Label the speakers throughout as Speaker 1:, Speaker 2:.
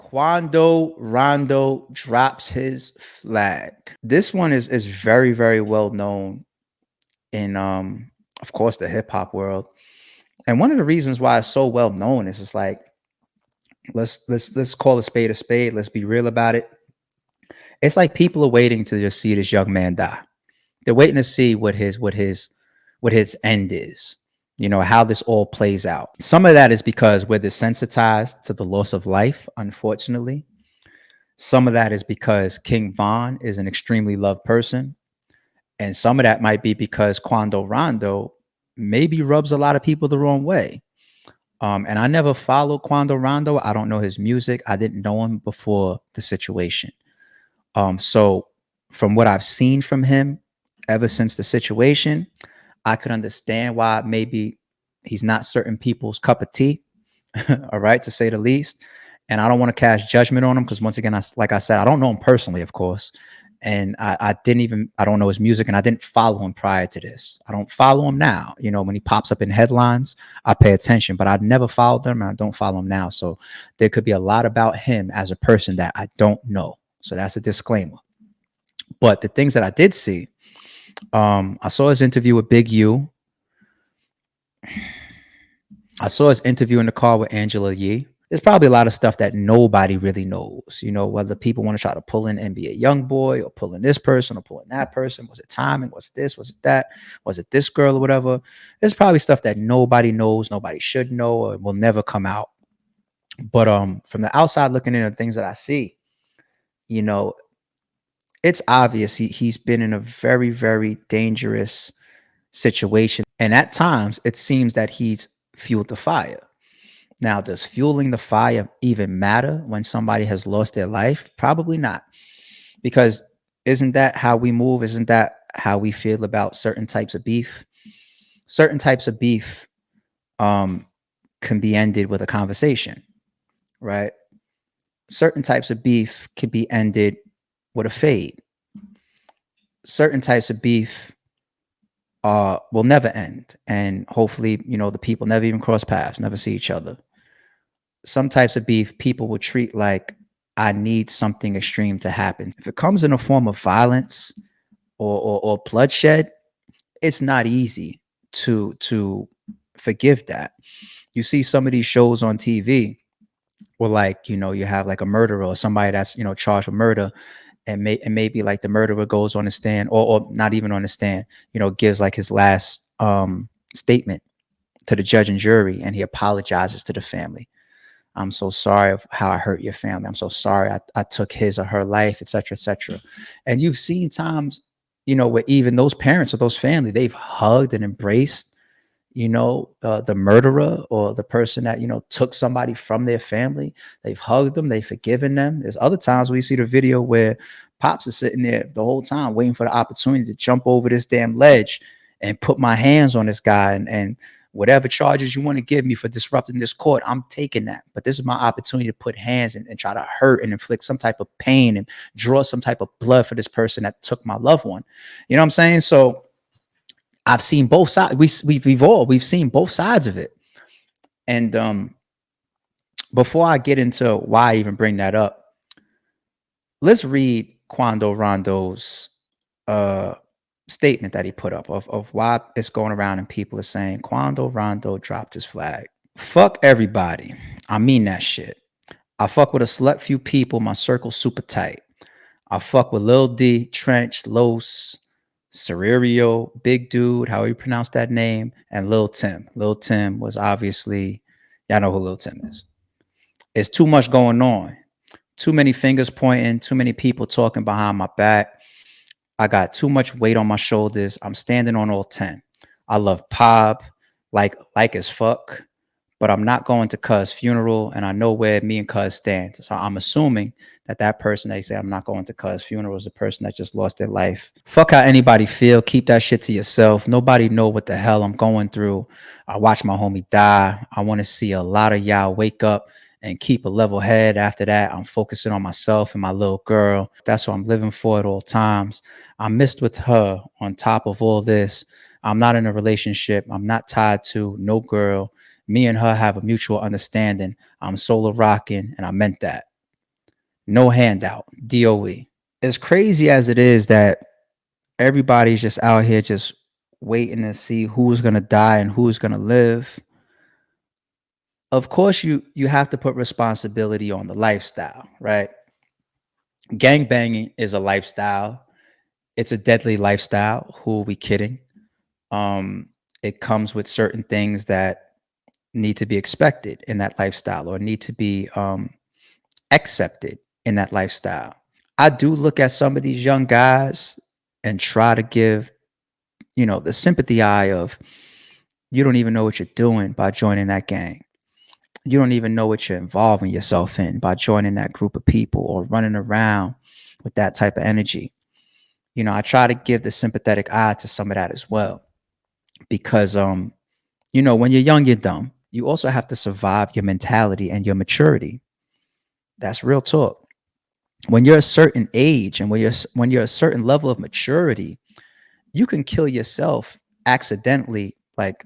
Speaker 1: Quando Rondo drops his flag. This one is very, very well known in of course the hip hop world. And one of the reasons why it's so well known is it's like let's call a spade a spade. Let's be real about it. It's like people are waiting to just see this young man die. They're waiting to see what his end is. You know, how this all plays out. Some of that is because we're desensitized to the loss of life, unfortunately. Some of that is because King Von is an extremely loved person. And some of that might be because Quando Rondo maybe rubs a lot of people the wrong way. And I never followed Quando Rondo. I don't know his music. I didn't know him before the situation. So from what I've seen from him ever since the situation, I could understand why maybe he's not certain people's cup of tea, all right, to say the least. And I don't want to cast judgment on him because once again, like I said, I don't know him personally, of course. And I don't know his music and I didn't follow him prior to this. I don't follow him now. You know, when he pops up in headlines, I pay attention, but I've never followed him and I don't follow him now. So there could be a lot about him as a person that I don't know. So that's a disclaimer. But the things that I did see, I saw his interview with Big U. I saw his interview in the car with Angela Yee. There's probably a lot of stuff that nobody really knows, you know, whether people want to try to pull in NBA Youngboy or pull in this person or pull in that person. Was it timing? Was it this? Was it that? Was it this girl or whatever? There's probably stuff that nobody knows, nobody should know, or will never come out. But from the outside looking in, the things that I see, you know, it's obvious he's been in a very, very dangerous situation. And at times it seems that he's fueled the fire. Now, does fueling the fire even matter when somebody has lost their life? Probably not. Because isn't that how we move? Isn't that how we feel about certain types of beef? Certain types of beef can be ended with a conversation, right? Certain types of beef can be ended with a fade. Certain types of beef will never end. And hopefully, you know, the people never even cross paths, never see each other. Some types of beef people will treat like I need something extreme to happen. If it comes in a form of violence or bloodshed, it's not easy to forgive that. You see some of these shows on TV where, like, you know, you have like a murderer or somebody that's, you know, charged with murder, and maybe like the murderer goes on the stand or not even on the stand, you know, gives like his last statement to the judge and jury, and he apologizes to the family. I'm so sorry of how I hurt your family. I'm so sorry I took his or her life, et cetera, et cetera. And you've seen times, you know, where even those parents or those family, they've hugged and embraced, you know, the murderer or the person that, you know, took somebody from their family. They've hugged them. They've forgiven them. There's other times we see the video where Pops is sitting there the whole time waiting for the opportunity to jump over this damn ledge and put my hands on this guy and whatever charges you want to give me for disrupting this court, I'm taking that. But this is my opportunity to put hands and try to hurt and inflict some type of pain and draw some type of blood for this person that took my loved one. You know what I'm saying? So I've seen both sides. We've seen both sides of it. And before I get into why I even bring that up, let's read Quando Rondo's statement that he put up of why it's going around and people are saying Quando Rondo dropped his flag. Fuck everybody. I mean that shit. I fuck with a select few people. My circle's super tight. I fuck with Lil D, Trench, Los, Serrario, Big Dude, how you pronounce that name, and Lil Tim. Lil Tim was obviously, y'all know who Lil Tim is. It's too much going on. Too many fingers pointing, too many people talking behind my back. I got too much weight on my shoulders. I'm standing on all 10. I love Pop like as fuck, but I'm not going to Cuz funeral, and I know where me and Cuz stand. So I'm assuming that person they say I'm not going to Cuz funeral is the person that just lost their life. Fuck how anybody feel. Keep that shit to yourself. Nobody know what the hell I'm going through. I watch my homie die. I want to see a lot of y'all wake up and keep a level head. After that, I'm focusing on myself and my little girl. That's what I'm living for at all times. I missed with her on top of all this. I'm not in a relationship. I'm not tied to no girl. Me and her have a mutual understanding. I'm solo rocking, and I meant that. No handout. DOE. As crazy as it is that everybody's just out here just waiting to see who's gonna die and who's gonna live. Of course, you have to put responsibility on the lifestyle, right? Gang banging is a lifestyle. It's a deadly lifestyle. Who are we kidding? It comes with certain things that need to be expected in that lifestyle or need to be accepted in that lifestyle. I do look at some of these young guys and try to give, the sympathy eye of you don't even know what you're doing by joining that gang. You don't even know what you're involving yourself in by joining that group of people or running around with that type of energy. I try to give the sympathetic eye to some of that as well because when you're young, you're dumb. You also have to survive your mentality and your maturity. That's real talk. When you're a certain age and when you're a certain level of maturity, you can kill yourself accidentally, like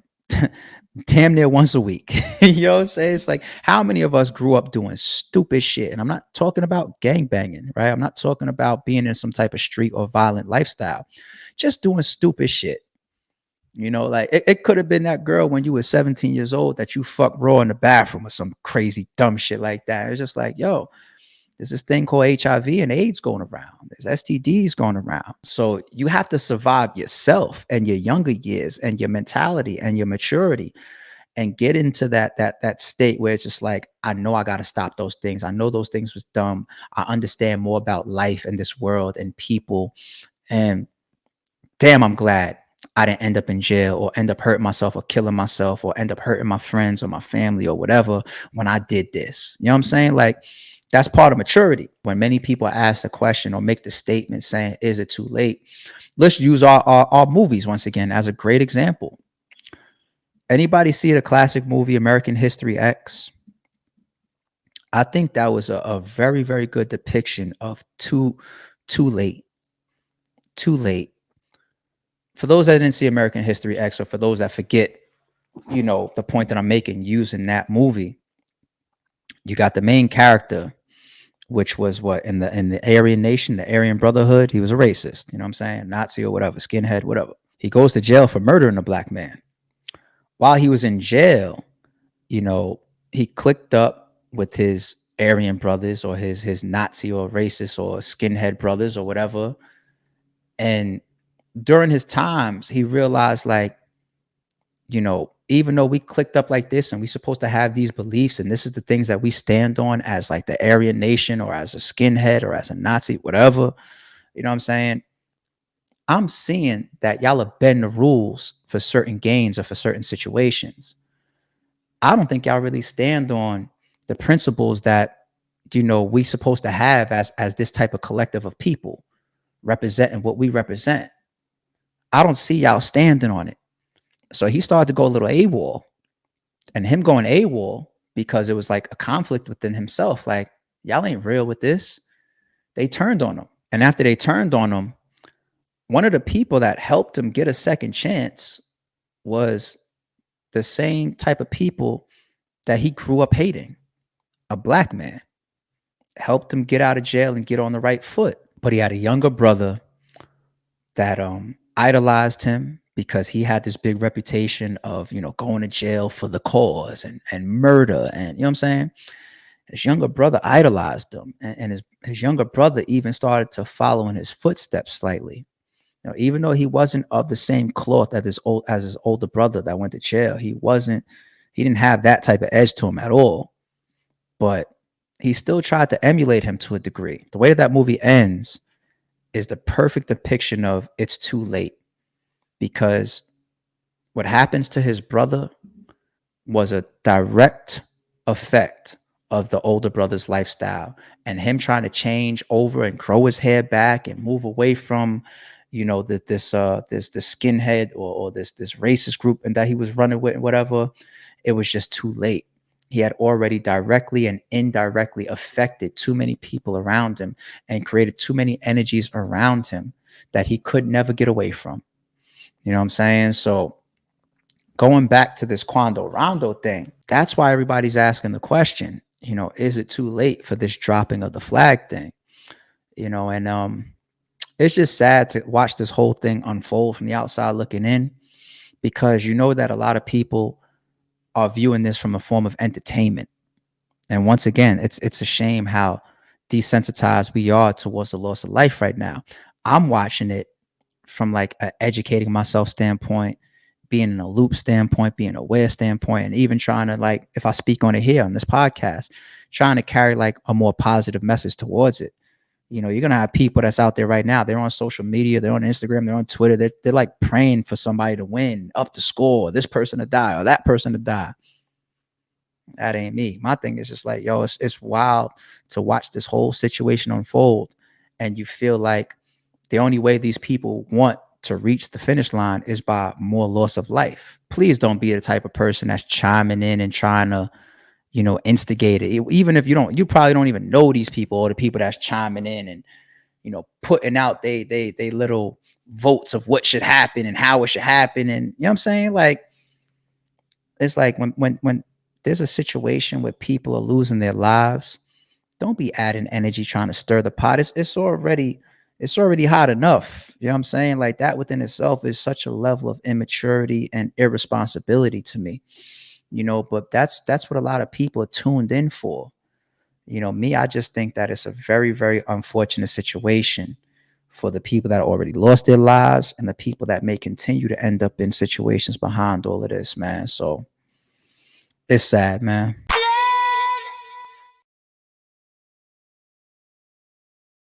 Speaker 1: damn near once a week. You know what I'm saying? It's like how many of us grew up doing stupid shit? And I'm not talking about gang banging, right? I'm not talking about being in some type of street or violent lifestyle, just doing stupid shit. Like it could have been that girl when you were 17 years old that you fucked raw in the bathroom or some crazy dumb shit like that. It's just like, yo, there's this thing called HIV and AIDS going around. There's STDs going around. So you have to survive yourself and your younger years and your mentality and your maturity and get into that state where it's just like, I know I got to stop those things. I know those things was dumb. I understand more about life and this world and people. And damn, I'm glad I didn't end up in jail or end up hurting myself or killing myself or end up hurting my friends or my family or whatever when I did this. You know what I'm saying? Like, that's part of maturity. When many people ask the question or make the statement saying, is it too late? Let's use our movies once again as a great example. Anybody see the classic movie American History X? I think that was a very, very good depiction of too late. Too late. For those that didn't see American History X, or for those that forget, the point that I'm making using that movie, you got the main character, which was what in the Aryan nation, the Aryan Brotherhood. He was a racist, you know what I'm saying? Nazi or whatever, skinhead, whatever. He goes to jail for murdering a black man. While he was in jail, he clicked up with his Aryan brothers or his Nazi or racist or skinhead brothers or whatever. And during his times, he realized like, even though we clicked up like this and we're supposed to have these beliefs and this is the things that we stand on as like the Aryan nation or as a skinhead or as a Nazi, whatever, you know what I'm saying? I'm seeing that y'all have bend the rules for certain gains or for certain situations. I don't think y'all really stand on the principles that, we supposed to have as this type of collective of people representing what we represent. I don't see y'all standing on it. So he started to go a little AWOL, and him going AWOL because it was like a conflict within himself. Like, y'all ain't real with this. They turned on him. And after they turned on him, one of the people that helped him get a second chance was the same type of people that he grew up hating. A black man helped him get out of jail and get on the right foot. But he had a younger brother that idolized him because he had this big reputation of, going to jail for the cause and murder. And you know what I'm saying? His younger brother idolized him. And his younger brother even started to follow in his footsteps slightly. Even though he wasn't of the same cloth as his older brother that went to jail, he didn't have that type of edge to him at all. But he still tried to emulate him to a degree. The way that movie ends is the perfect depiction of it's too late, because what happens to his brother was a direct effect of the older brother's lifestyle and him trying to change over and grow his hair back and move away from, this skinhead or this racist group and that he was running with and whatever. It was just too late. He had already directly and indirectly affected too many people around him and created too many energies around him that he could never get away from. You know what I'm saying? So going back to this Quando Rondo thing, that's why everybody's asking the question, is it too late for this dropping of the flag thing? And it's just sad to watch this whole thing unfold from the outside looking in, because that a lot of people are viewing this from a form of entertainment. And once again, it's a shame how desensitized we are towards the loss of life right now. I'm watching it from like a educating myself standpoint, being in a loop standpoint, being aware standpoint, and even trying to, like, if I speak on it here on this podcast, trying to carry like a more positive message towards it. You're gonna have people that's out there right now. They're on social media, they're on Instagram, they're on Twitter. They're like praying for somebody to win, up to score, this person to die, or that person to die. That ain't me. My thing is just like, yo, it's wild to watch this whole situation unfold, and you feel like the only way these people want to reach the finish line is by more loss of life. Please don't be the type of person that's chiming in and trying to, instigate it. Even if you probably don't even know these people, or the people that's chiming in and, putting out they little votes of what should happen and how it should happen. And you know what I'm saying? Like, it's like when there's a situation where people are losing their lives, don't be adding energy trying to stir the pot. It's already hot enough. You know what I'm saying? Like, that within itself is such a level of immaturity and irresponsibility to me. But that's what a lot of people are tuned in for. Me, I just think that it's a very, very unfortunate situation for the people that already lost their lives and the people that may continue to end up in situations behind all of this, man. So it's sad, man.